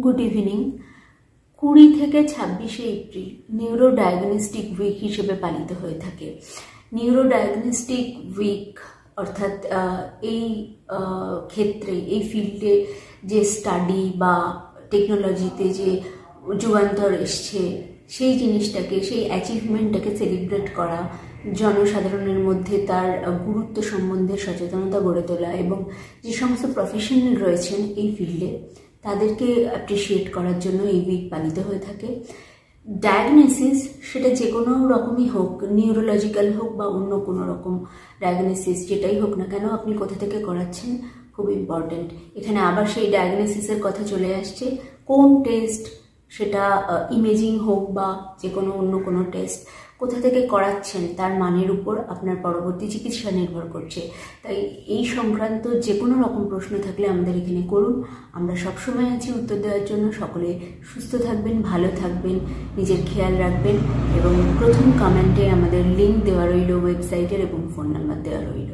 Good evening. 20 থেকে 26শে April neuro diagnostic week হিসেবে পালিত হয়ে থাকে। নিউরো ডায়াগনস্টিক উইক অর্থাৎ এই ক্ষেত্রে এই ফিল্ডে যে স্টাডি বা টেকনোলজিতে যে যুগান্তর এসছে সেই জিনিসটাকে, সেই অ্যাচিভমেন্টটাকে সেলিব্রেট করা, জনসাধারণের মধ্যে তার গুরুত্ব সম্বন্ধে সচেতনতা গড়ে তোলা এবং যে সমস্ত প্রফেশনাল রয়েছেন এই ফিল্ডে তাদেরকে অ্যাপ্রিসিয়েট করার জন্য এই উইক পালিত হয়ে থাকে। ডায়াগনোসিস সেটা যে কোনো রকমই হোক, নিউরোলজিক্যাল হোক বা অন্য কোনো রকম ডায়াগনোসিস যেটাই হোক না কেন, আপনি কোথা থেকে করাচ্ছেন খুব ইম্পর্ট্যান্ট। এখানে আবার সেই ডায়াগনোসিসের কথা চলে আসছে। কোন টেস্ট, সেটা ইমেজিং হোক বা যে কোনো অন্য কোনো টেস্ট, কোথা থেকে করাচ্ছেন তার মানের উপর আপনার পরবর্তী চিকিৎসা নির্ভর করছে। তাই এই সংক্রান্ত যে কোনো রকম প্রশ্ন থাকলে আমাদের এখানে করুন, আমরা সবসময় আছি উত্তর দেওয়ার জন্য। সকলে সুস্থ থাকবেন, ভালো থাকবেন, নিজের খেয়াল রাখবেন এবং প্রথম কমেন্টে আমাদের লিঙ্ক দেওয়া রইল, ওয়েবসাইটের এবং ফোন নাম্বার দেওয়া রইল।